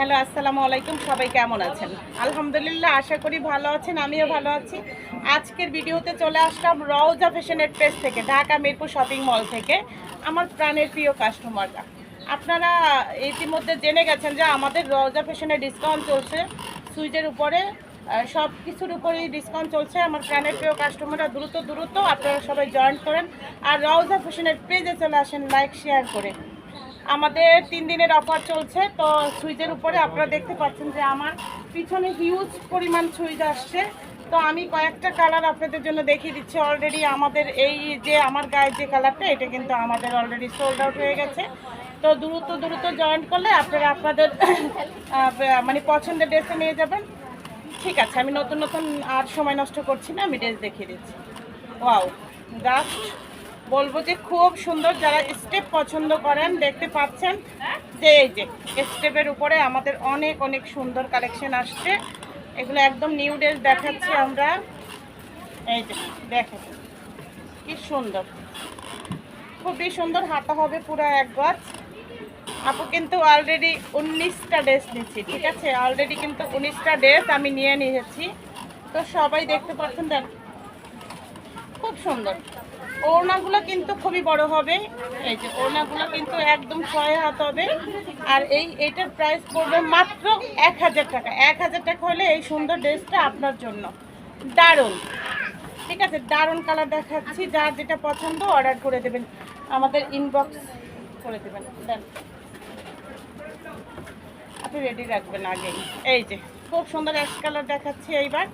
Hello, আসসালামু আলাইকুম। সবাই কেমন আছেন? আলহামদুলিল্লাহ, আশা করি ভালো আছেন। আমিও ভালো আছি। আজকের ভিডিওতে চলে আসলাম রওজা ফ্যাশনের পেজ থেকে, ঢাকা মিরপুর শপিং মল থেকে। আমার প্রাণের প্রিয় কাস্টমাররা, আপনারা ইতিমধ্যে জেনে গেছেন যে আমাদের রওজা ফ্যাশনে ডিসকাউন্ট চলছে। সুইজের উপরে সব কিছুর উপরেই ডিসকাউন্ট চলছে। আমার প্রাণের প্রিয় কাস্টমাররা দ্রুত দ্রুত আপনারা সবাই জয়েন করেন আর রওজা ফ্যাশনের পেজে চলে আসেন লাইক শেয়ার করে। আমাদের 3 দিনের অফার চলছে। তো সুইচের উপরে আপনারা দেখতে পাচ্ছেন যে আমার পিছনে হিউজ পরিমাণ সুইচ আসছে। তো আমি কয়েকটা কালার আপনাদের জন্য দেখিয়ে দিচ্ছি। অলরেডি আমাদের এই যে আমার গায়ের যে কালারটা, এটা কিন্তু আমাদের অলরেডি সোল্ড আউট হয়ে গেছে। তো দ্রুত দ্রুত জয়েন করলে আপনারা আপনাদের মানে পছন্দের ড্রেসে নিয়ে যাবেন। ঠিক আছে, আমি নতুন নতুন আর সময় নষ্ট করছি না, আমি ড্রেস দেখিয়ে দিচ্ছি। ওয়াও, জাস্ট বলবো যে খুব সুন্দর। যারা স্টেপ পছন্দ করেন, দেখতে পাচ্ছেন যে এই যে স্টেপের উপরে আমাদের অনেক অনেক সুন্দর কালেকশন আসছে। এগুলো একদম নিউ ড্রেস দেখাচ্ছি আমরা। এই যে দেখেন কি সুন্দর, খুবই সুন্দর। হাতা হবে পুরো এক গজ। আপু কিন্তু অলরেডি 19টা ড্রেস নিচ্ছি, ঠিক আছে? অলরেডি কিন্তু 19টা ড্রেস আমি নিয়ে নিয়েছি। তো সবাই দেখতে পাচ্ছেন, দেখ খুব সুন্দর। ওড়নাগুলো কিন্তু খুবই বড় হবে। এই যে ওড়নাগুলো কিন্তু একদম 6 হাত হবে। আর এইটার প্রাইস পড়বে মাত্র 1000 টাকা। 1000 টাকা হলে এই সুন্দর ড্রেসটা আপনার জন্য। দারুণ, ঠিক আছে? দারুণ কালার দেখাচ্ছি। যার যেটা পছন্দ অর্ডার করে দেবেন, আমাদের ইনবক্স করে দেবেন। দেন আপনি রেডি রাখবেন আগেই। এই যে খুব সুন্দর অ্যাশ কালার দেখাচ্ছি এইবার।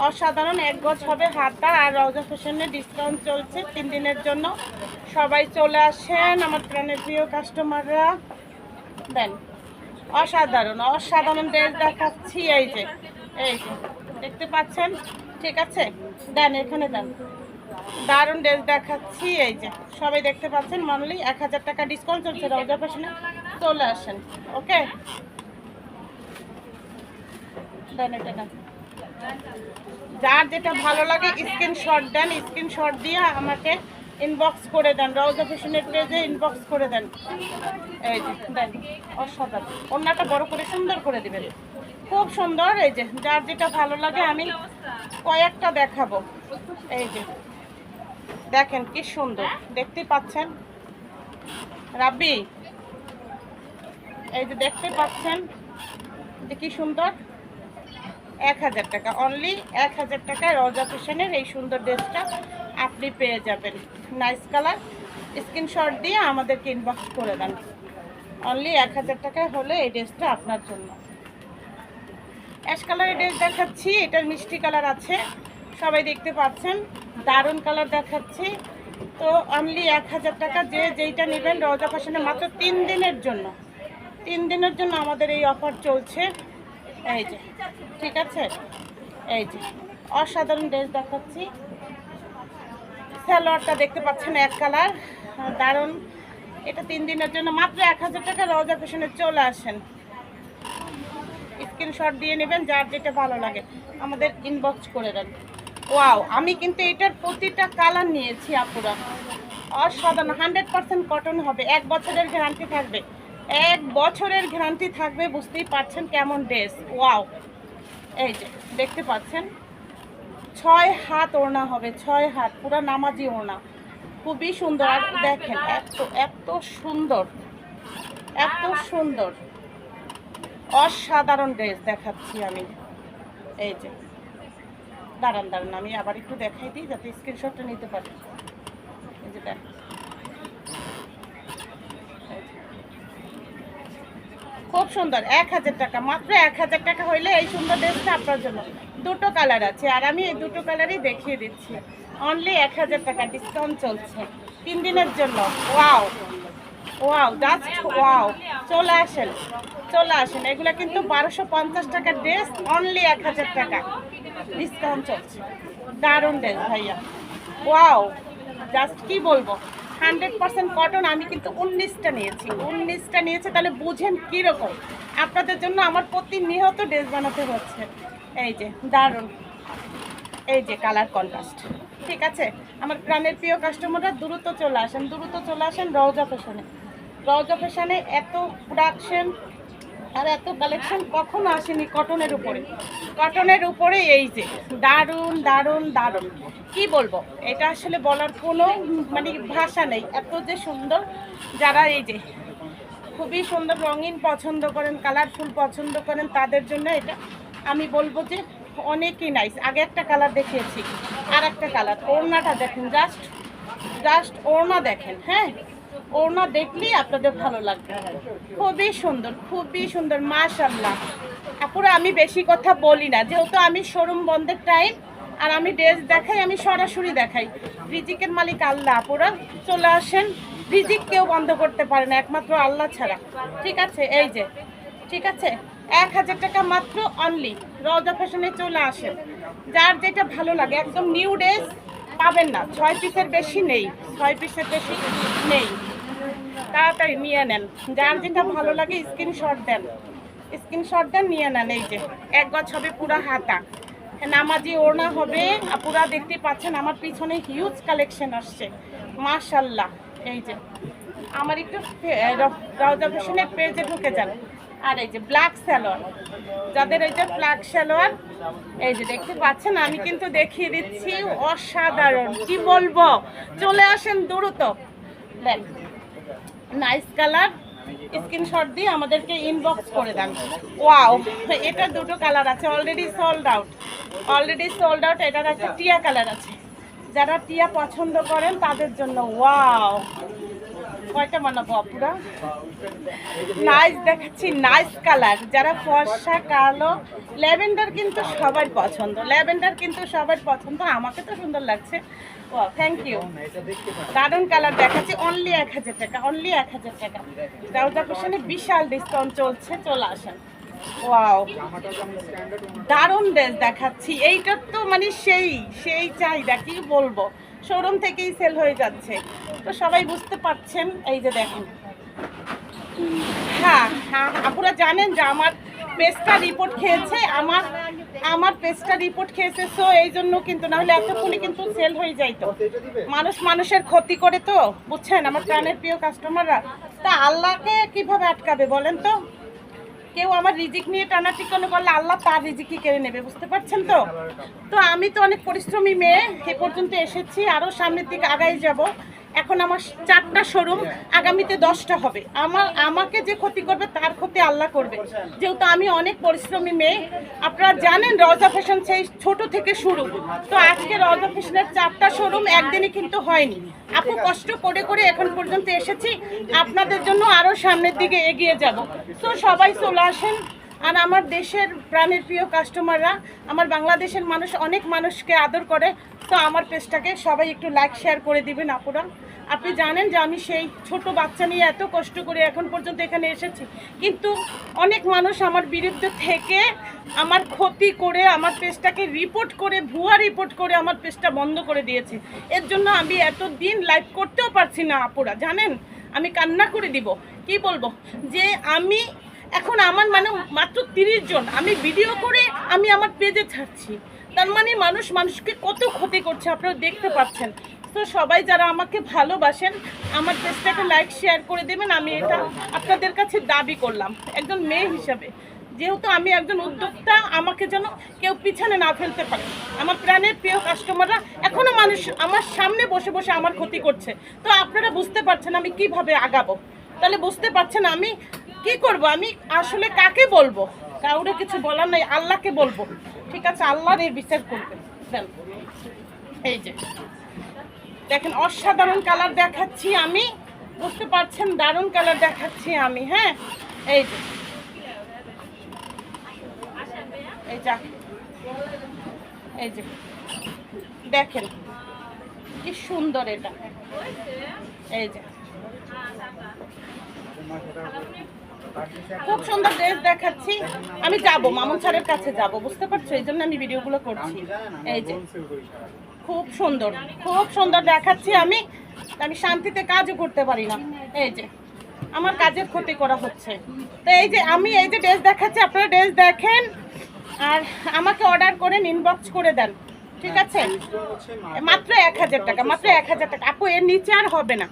অসাধারণ এক গজ হবে হাতা। আর রওজা ফ্যাশনে ডিসকাউন্ট চলছে 3 দিনের জন্য। সবাই চলে আসেন আমার প্রাণের প্রিয় কাস্টমাররা। দেন অসাধারণ অসাধারণ ড্রেস দেখাচ্ছি। এই যে দেখতে পাচ্ছেন, ঠিক আছে? দেন এখানে দেন, দারুণ ড্রেস দেখাচ্ছি। এই যে সবাই দেখতে পাচ্ছেন, মানলি 1000 টাকা ডিসকাউন্ট চলছে রওজা ফ্যাশনে। চলে আসেন, ওকে? দেন এটা দেন, যার যেটা ভালো লাগে স্ক্রিনশট দেন। স্ক্রিনশট দিয়ে আমাকে ইনবক্স করে দেন, রওজা ফ্যাশনের পেজে ইনবক্স করে দেন। এই যে দেন, অসাধারণ। ওড়নাটা বড় করে সুন্দর করে দিবেন, খুব সুন্দর। এই যে যার যেটা ভালো লাগে আমি কয়েকটা দেখাবো। এই যে দেখেন কি সুন্দর, দেখতে পাচ্ছেন রাব্বি? এই যে দেখতে পাচ্ছেন যে কি সুন্দর। 1000 টাকা, অনলি 1000 টাকায় রওজা ফ্যাশনের এই সুন্দর ড্রেসটা আপনি পেয়ে যাবেন। Nice colour. স্ক্রিনশট দিয়ে আমাদেরকে ইনবক্স করে দেন। অনলি 1000 টাকায় হলে এই ড্রেসটা আপনার জন্য। অ্যাশ কালারের ড্রেস দেখাচ্ছি, এটার মিষ্টি কালার আছে, সবাই দেখতে পাচ্ছেন। দারুণ কালার দেখাচ্ছি। তো অনলি 1000 টাকা। যে যেইটা নেবেন রওজা ফ্যাশনে মাত্র 3 দিনের জন্য। 3 দিনের জন্য আমাদের এই অফার চলছে। এই যে, ঠিক আছে? এই যে অসাধারণ ড্রেস দেখাচ্ছি। সালোয়ারটা দেখতে পাচ্ছেন এক কালার, দারুণ। এটা 3 দিনের জন্য মাত্র 1000 টাকা। রওজা ফ্যাশনে চলে আসেন, স্ক্রিনশট দিয়ে নেবেন। যার যেটা ভালো লাগে আমাদের ইনবক্স করে দেন। ওয়াও, আমি কিন্তু এটার প্রতিটা কালার নিয়েছি আপুরা। অসাধারণ, 100% কটন হবে। 1 বছরের গ্যারান্টি থাকবে। 1 বছরের গ্যারান্টি থাকবে। বুঝতেই পারছেন কেমন ড্রেস। ওয়াও, এই যে দেখতে পাচ্ছেন 6 হাত ওড়না হবে, 6 হাত, পুরো নামাজি ওড়না, খুবই সুন্দর। আর দেখেন এত এত সুন্দর, এত সুন্দর, অসাধারণ ড্রেস দেখাচ্ছি আমি। এই যে দাঁড়ান দাঁড়ান, আমি আবার একটু দেখাই দিই যাতে স্ক্রিনশটটা নিতে পারি। এই যে দেখ, খুব সুন্দর। 1000 টাকা, মাত্র 1000 টাকা হইলে এই সুন্দর ড্রেসটা আপনার জন্য। দুটো কালার আছে আর আমি এই দুটো কালারই দেখিয়ে দিচ্ছি। অনলি 1000 টাকা ডিসকাউন্ট চলছে 3 দিনের জন্য। Wow wow, just wow. চলে আসেন, চলে আসেন। এগুলো কিন্তু 1250 টাকার ড্রেস, অনলি 1000 টাকা ডিসকাউন্ট চলছে। দারুণ ড্রেস ভাইয়া, ওয়াও। জাস্ট কি বলবো, 100% কটন। আমি কিন্তু 19টা নিয়েছি, 19টা নিয়েছি, তাহলে বুঝেন কীরকম। আপনাদের জন্য আমার প্রতিনিয়ত ড্রেস বানাতে হচ্ছে। এই যে দারুণ, এই যে কালার কন্ট্রাস্ট, ঠিক আছে? আমার প্রাণের প্রিয় কাস্টমাররা দ্রুত চলে আসেন, দ্রুত চলে আসেন রওজা ফ্যাশনে। রওজা ফ্যাশনে এত প্রোডাকশন, আর এত কালেকশন কখনো আসেনি কটনের উপরে। কটনের উপরে এই যে দারুণ দারুণ দারুণ, কি বলবো, এটা আসলে বলার কোনো মানে ভাষা নেই, এত যে সুন্দর। যারা এই যে খুবই সুন্দর রঙিন পছন্দ করেন, কালারফুল পছন্দ করেন, তাদের জন্য এটা আমি বলবো যে অনেকই নাইস। আগে একটা কালার দেখিয়েছি, আর একটা কালার। ওড়নাটা দেখেন, জাস্ট জাস্ট ওড়না দেখেন, হ্যাঁ ওড়না দেখলেই আপনাদের ভালো লাগবে। খুবই সুন্দর, খুবই সুন্দর, মাশাআল্লাহ। আপুরা আমি বেশি কথা বলি না, যেহেতু আমি শোরুম বন্ধের টাইম, আর আমি ড্রেস দেখাই, আমি সরাসরি দেখাই। রিজিকের মালিক আল্লাহ, আপুরা চলে আসেন। রিজিক কেউ বন্ধ করতে পারে না, একমাত্র আল্লাহ ছাড়া। ঠিক আছে, এই যে ঠিক আছে, 1000 টাকা মাত্র অনলি। রওজা ফ্যাশনে চলে আসেন, যার যেটা ভালো লাগে। একদম নিউ ড্রেস পাবেন না, 6 পিসের বেশি নেই, 6 পিসের বেশি নেই। তাড়াতাড়ি নিয়ে নেন, যার যেটা ভালো লাগে স্ক্রিনশট দেন, স্ক্রিনশট দেন, নিয়ে নেন। এই যে এক গজ হবে পুরা হাতা, নামাজি ওড়না হবে। পুরা দেখতে পাচ্ছেন আমার পিছনে হিউজ কালেকশন আসছে, মাশাআল্লাহ। এই যে আমার একটু রওজা ফ্যাশনের পেজে ঢুকে যান। আর এই যে ব্ল্যাক সালোয়ার, যাদের এই যে ব্ল্যাক সালোয়ার, এই যে দেখতে পাচ্ছেন, আমি কিন্তু দেখিয়ে দিচ্ছি, অসাধারণ, কি বলবো। চলে আসেন দ্রুত, দেখ নাইস কালার, স্ক্রিনশট দিয়ে আমাদেরকে ইনবক্স করে দেন। ওয়াও, এটা দুটো কালার আছে, already sold out, already sold out. এটার একটা টিয়া কালার আছে, যারা টিয়া পছন্দ করেন তাদের জন্য। ওয়াও, কয়টা বানাবো আপুরা? নাইস দেখাচ্ছি, নাইস কালার। যারা ফর্সা কালো, ল্যাভেন্ডার কিন্তু সবার পছন্দ, ল্যাভেন্ডার কিন্তু সবার পছন্দ। আমাকে তো সুন্দর লাগছে, ও থ্যাংক ইউ। দারুণ কালার দেখাচ্ছি, অনলি 1000 টাকা, অনলি 1000 টাকা। রওজা ফ্যাশনে বিশাল ডিসকাউন্ট চলছে, চলে আসেন। ওয়াও, দারুণ ড্রেস দেখাচ্ছি। এইটার তো মানে সেই সেই চাহিদা, কি বলবো, শোরুম থেকেই সেল হয়ে যাচ্ছে, তো সবাই বুঝতে পারছেন। এই যে দেখেন, হ্যাঁ হ্যাঁ আপুরা জানেন যে আমার পেজটা রিপোর্ট খেয়েছে, আমার পেজটা রিপোর্ট খেয়েছে, সো এই জন্য কিন্তু, না হলে এতক্ষণে কিন্তু সেল হয়ে যাইতো। মানুষ মানুষের ক্ষতি করে তো, বুঝছেন আমার প্রাণের প্রিয় কাস্টমাররা। তা আল্লাহকে কিভাবে আটকাবে বলেন তো? কেউ আমার রিজিক নিয়ে টানাটিকানো করলে আল্লাহ তার রিজিকই কেড়ে নেবে, বুঝতে পারছেন তো? তো আমি তো অনেক পরিশ্রমী মেয়ে, এ পর্যন্ত এসেছি, আরও সামনের দিকে আগাই যাব। এখন আমার 4টা শোরুম, আগামীতে 10টা হবে। আমাকে যে ক্ষতি করবে তার ক্ষতি আল্লাহ করবে, যেহেতু আমি অনেক পরিশ্রমী মেয়ে। আপনারা জানেন রওজা ফ্যাশন সেই ছোট থেকে শুরু, তো আজকে রওজা ফ্যাশনের 4টা শোরুম একদিনই কিন্তু হয়নি। আপু কষ্ট করে করে এখন পর্যন্ত এসেছি, আপনাদের জন্য আরও সামনের দিকে এগিয়ে যাব। তো সবাই চলে আসেন। আর আমার দেশের প্রাণের প্রিয় কাস্টমাররা, আমার বাংলাদেশের মানুষ অনেক মানুষকে আদর করে, তো আমার পেজটাকে সবাই একটু লাইক শেয়ার করে দিবেন আপুরা। আপনি জানেন যে আমি সেই ছোট বাচ্চা নিয়ে এত কষ্ট করে এখন পর্যন্ত এখানে এসেছি, কিন্তু অনেক মানুষ আমার বিরুদ্ধে থেকে আমার ক্ষতি করে, আমার পেজটাকে রিপোর্ট করে, ভুয়া রিপোর্ট করে আমার পেজটা বন্ধ করে দিয়েছে। এর জন্য আমি এতদিন লাইভ করতেও পারছি না আপুরা, জানেন আমি কান্না করে দিব। কি বলবো যে আমি এখন আমার মানে মাত্র 30 জন আমি ভিডিও করে আমি আমার পেজে ছাড়ছি, তার মানে মানুষ মানুষকে কত ক্ষতি করছে আপনারা দেখতে পাচ্ছেন। তো সবাই যারা আমাকে ভালোবাসেন আমার পেজটাকে লাইক শেয়ার করে দেবেন, আমি এটা আপনাদের কাছে দাবি করলাম একজন মেয়ে হিসাবে। যেহেতু আমি একজন উদ্যোক্তা, আমাকে যেন কেউ পিছনে না ফেলতে পারে। আমার প্রাণের প্রিয় কাস্টমাররা এখনও মানুষ আমার সামনে বসে বসে আমার ক্ষতি করছে, তো আপনারা বুঝতে পারছেন আমি কিভাবে আগাবো। তাহলে বুঝতে পারছেন আমি কি করব, আমি আসলে কাকে বলবো? কাউরে কিছু বলার নাই, আল্লাহকে বলবো। ঠিক আছে, আল্লাহর এর বিচার করবে। দেন এই যে দেখেন, অসাধারণ কালার দেখাচ্ছি আমি, বুঝতে পারছেন, দারুণ কালার দেখাচ্ছি আমি। হ্যাঁ এই যে এই যে দেখেন কি সুন্দর, এটা এই যে খুব সুন্দর ড্রেস দেখাচ্ছি। আমি যাব মামুন স্যারের কাছে যাব, বুঝতে পারছো, এই জন্য আমি ভিডিওগুলো করছি। এই যে খুব সুন্দর, খুব সুন্দর দেখাচ্ছি আমি। আমি শান্তিতে কাজও করতে পারি না, এই যে আমার কাজের ক্ষতি করা হচ্ছে। তো এই যে আমি এই যে ড্রেস দেখাচ্ছি, আপনারা ড্রেস দেখেন আর আমাকে অর্ডার করেন, ইনবক্স করে দেন, ঠিক আছে? মাত্র 1000 টাকা, মাত্র 1000 টাকা আপু, এর নিচে আর হবে না।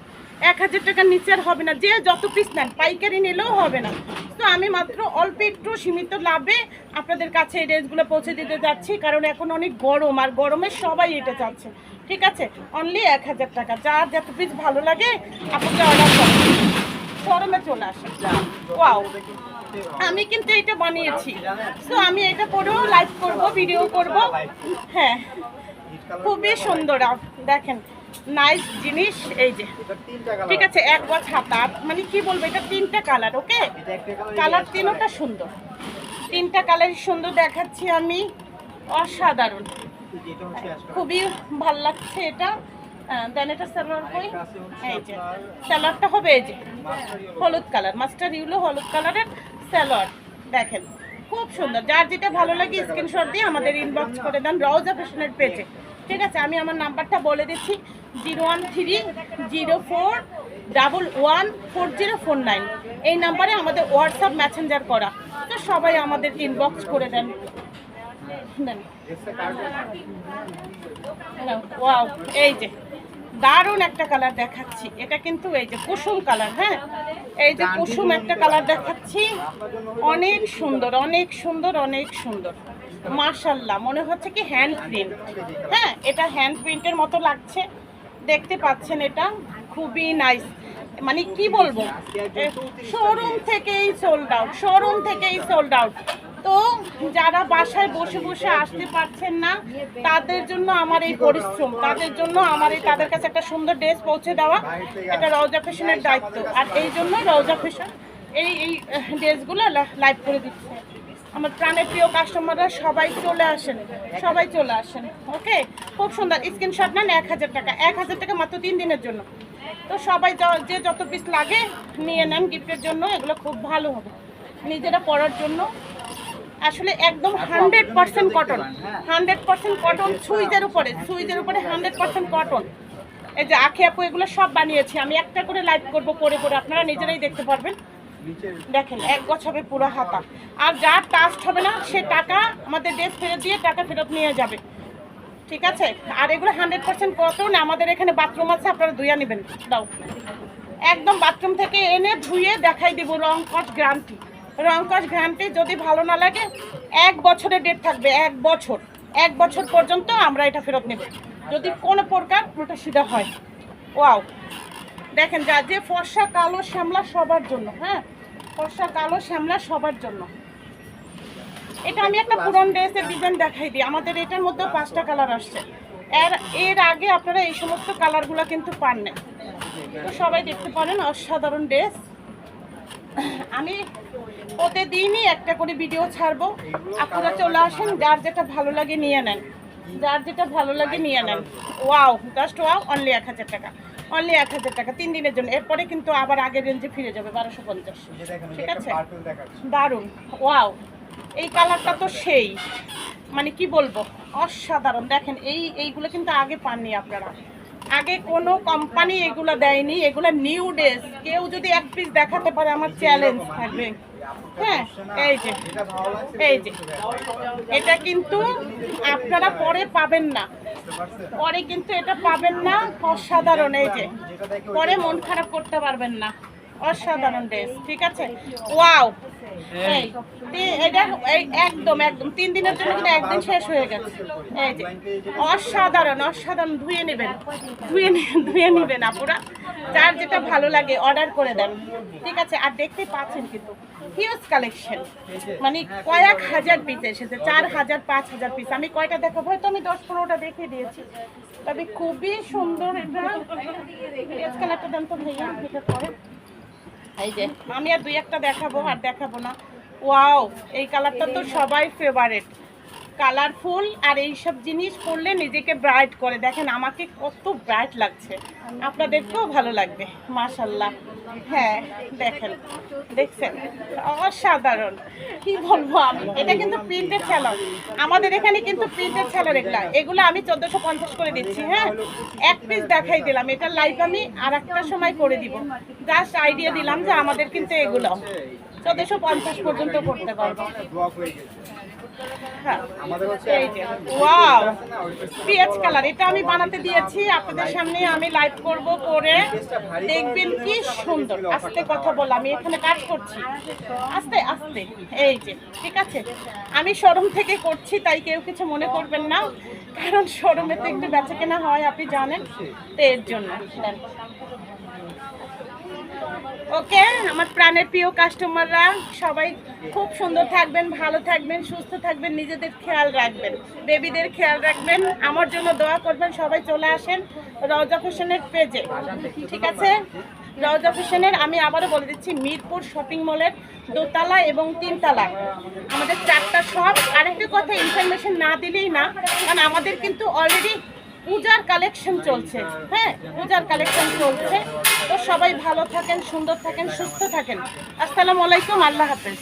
1000 টাকার নিচে আর হবে না, যে যত পিস নেন পাইকারি নিলেও হবে না। তো আমি মাত্র অল্প একটু সীমিত লাভে আপনাদের কাছে এই ড্রেসগুলো পৌঁছে দিতে যাচ্ছি, কারণ এখন অনেক গরম, আর গরমে সবাই এটা চাচ্ছে। ঠিক আছে, অনলি 1000 টাকা। যার যত পিস ভালো লাগে আপনাকে অর্ডার করুন, শোরুমে চলে আসেন। ওয়াও, আমি কিন্তু এটা বানিয়েছি, তো আমি এটা পরেও লাইভ করব, ভিডিও করব। হ্যাঁ, খুবই সুন্দর, দেখেন নাইস জিনিস। এই যে ঠিক আছে, এক গজ হাতা, মানে কি বলবো, এটা 3টা কালার। ওকে, কালার 3টা সুন্দর, 3টা কালারই সুন্দর দেখাচ্ছি আমি, অসাধারণ, খুবই ভাল লাগছে এটা। দেন এটা সালোয়ার কই, এই যে সালোয়ারটা হবে এই যে হলুদ কালার, মাস্টার ইউলো হলুদ কালারের সালোয়ার। দেখেন খুব সুন্দর, যার যেটা ভালো লাগে স্ক্রিনশট দিয়ে আমাদের ইনবক্স করে দেন রওজা ফ্যাশনের পেজে। ঠিক আছে, আমি আমার নাম্বারটা বলে দিচ্ছি, 01304114049। এই নাম্বারে আমাদের হোয়াটসঅ্যাপ মেসেঞ্জার করা, তো সবাই আমাদের ইনবক্স করে দেন। ওয়াও, এই যে দারুণ একটা কালার দেখাচ্ছি, এটা কিন্তু এই যে কুসুম কালার। হ্যাঁ, এই যে কুসুম একটা কালার দেখাচ্ছি, অনেক সুন্দর, অনেক সুন্দর, অনেক সুন্দর, মাশাআল্লাহ। মনে হচ্ছে কি হ্যান্ড প্রিন্ট। হ্যাঁ, এটা হ্যান্ড প্রিন্টের মতো লাগছে, দেখতে পাচ্ছেন, এটা খুবই নাইস। মানে কি বলবো, শোরুম থেকেই সোল্ড আউট, শোরুম থেকেই সোল্ড আউট। তো যারা বাসায় বসে বসে আসতে পারছেন না, তাদের জন্য আমার এই পরিশ্রম, তাদের জন্য আমার এই, তাদের কাছে একটা সুন্দর ড্রেস পৌঁছে দেওয়া, এটা রওজা ফ্যাশনের দায়িত্ব। আর এই জন্য রওজা ফ্যাশন এই ড্রেসগুলো লাইভ করে দিচ্ছে। আমার প্রাণের প্রিয় কাস্টমাররা সবাই চলে আসেন, সবাই চলে আসেন। ওকে, খুব সুন্দর, স্ক্রিনশট নেন, 1000 টাকা, 1000 টাকা মাত্র 3 দিনের জন্য। তো সবাই যে যত পিস লাগে নিয়ে নেন গিফটের জন্য, এগুলো খুব ভালো হবে নিজেরা পরার জন্য। আসলে একদম 100% কটন, 100% কটন, সুইজের উপরে, সুইজের উপরে 100% কটন। এই যে আখি আপু এগুলো সব বানিয়েছি আমি, একটা করে লাইভ করবো, পরে পরে আপনারা নিজেরাই দেখতে পারবেন। দেখেন এক গজ হবে পুরো হাতা, আর যার টাস্ট হবে না সে টাকা আমাদের ড্রেস ফেরত দিয়ে টাকা ফেরত নিয়ে যাবে। ঠিক আছে, আর এগুলো 100% কটন। আমাদের এখানে বাথরুম আছে, আপনারা ধুয়ে নেবেন, দাও একদম বাথরুম থেকে এনে ধুয়ে দেখাই দেবো, রং কস গ্যারান্টি, রং কস গ্যারান্টি। যদি ভালো না লাগে 1 বছরের ডেট থাকবে, 1 বছর, 1 বছর পর্যন্ত আমরা এটা ফেরত নেব যদি কোনো প্রকার উল্টা সিধা হয়। ওয়াও, দেখেন যা যে ফর্সা কালো শ্যামলা সবার জন্য। হ্যাঁ, ফর্সা কালো শ্যামলা সবার জন্য। এটা আমি একটা পুরন ড্রেসের ডিজাইন দেখাই দিই, আমাদের এটার মধ্যে 5টা কালার আসছে। এর আগে আপনারা এই সমস্ত কালারগুলো কিন্তু পান না, তো সবাই দেখতে পারেন, অসাধারণ ড্রেস। আমি প্রতিদিনই একটা করে ভিডিও ছাড়বো, আপনারা চলে আসেন, যার যেটা ভালো লাগে নিয়ে নেন, যার যেটা ভালো লাগে নিয়ে নেন। ওয়াও, জাস্ট ওয়াও, অনলি 1000 টাকা, অনলি 1000 টাকা 3 দিনের জন্য। এরপরে কিন্তু আবার আগের রেঞ্জে ফিরে যাবে 1250। ঠিক আছে, দারুণ। ওয়াও, এই কালারটা তো সেই, মানে কি বলবো, অসাধারণ। দেখেন এইগুলো কিন্তু আগে পাননি আপনারা, আগে কোনো কোম্পানি এগুলো দেয়নি, এগুলো নিউ ড্রেস। কেউ যদি 1 পিস দেখাতে পারে আমার চ্যালেঞ্জ থাকবে। হ্যাঁ, এই যে এটা কিন্তু আপনারা পরে পাবেন না, পরে কিন্তু এটা পাবেন না। অসাধারণ, এই যে পরে মন খারাপ করতে পারবেন না, অসাধারণ ড্রেস। ঠিক আছে, ওয়াও, এটা একদম 3 দিনের জন্য কিন্তু একদিন শেষ হয়ে গেছে। এই যে অসাধারণ, অসাধারণ, ধুয়ে নেবেন, ধুয়ে নেবেন আপুরা, যার যেটা ভালো লাগে অর্ডার করে দেন। ঠিক আছে, আর দেখতে পাচ্ছেন কিন্তু হিউজ কালেকশন, মানে কয়েক হাজার পিস এসেছে, 4000 5000 পিস। আমি কয়টা দেখাবো, হয়তো আমি 10-15টা দেখিয়ে দিয়েছি, তবে খুবই সুন্দর। এটা কালারটা দেন তো ভাইয়া, এটা পরে এই যে আমি আর 2-1টা দেখাবো, আর দেখাবো না। ওয়াও, এই কালারটা তো সবাই ফেভারিট, কালারফুল। আর এইসব জিনিস পরলে নিজেকে ব্রাইট করে। দেখেন আমাকে কত ব্রাইট লাগছে, আপনাদেরকেও ভালো লাগবে, মাশাল্লাহ। হ্যাঁ, দেখছেন, অসাধারণ, কি বলবো আমি। এটা কিন্তু প্রিন্টেড সেলার, আমাদের এখানে কিন্তু প্রিন্টেড সেলার। এগুলো আমি 1450 করে দিচ্ছি। হ্যাঁ, 1 পিস দেখাই দিলাম, এটা লাইভ আমি আর একটা সময় করে দিব, জাস্ট আইডিয়া দিলাম যে আমাদের কিন্তু এগুলো 1450 পর্যন্ত করতে পারবো। হ্যাঁ, আমাদের হচ্ছে এই যে ওয়াও পিএচ কালার, এটা আমি বানাতে দিয়েছি আপনাদের সামনে, আমি লাইভ করব, করে দেখবেন কি সুন্দর। আস্তে কথা বল, আমি এখানে কাজ করছি, আস্তে আস্তে। এই যে ঠিক আছে, আমি শোরুম থেকে করছি তাই কেউ কিছু মনে করবেন না, কারণ শোরুমে তো একটু বেচা কেনা হয় আপনি জানেন, তো এর জন্য। ওকে, আমার প্রাণের প্রিয় কাস্টমাররা সবাই খুব সুন্দর থাকবেন, ভালো থাকবেন, সুস্থ থাকবেন, নিজেদের খেয়াল রাখবেন, বেবিদের খেয়াল রাখবেন, আমার জন্য দোয়া করবেন। সবাই চলে আসেন রওজা ফ্যাশনের পেজে, ঠিক আছে? রওজা ফ্যাশনের আমি আবারও বলে দিচ্ছি, মিরপুর শপিং মলের দোতলা এবং তিনতলা আমাদের 4টা শপ। আরেকটা কথা ইনফরমেশন না দিলেই না, কারণ আমাদের কিন্তু অলরেডি পূজার কালেকশন চলছে। হ্যাঁ, পূজার কালেকশন চলছে। তো সবাই ভালো থাকেন, সুন্দর থাকেন, সুস্থ থাকেন। আসসালামু আলাইকুম, আল্লাহ হাফেজ।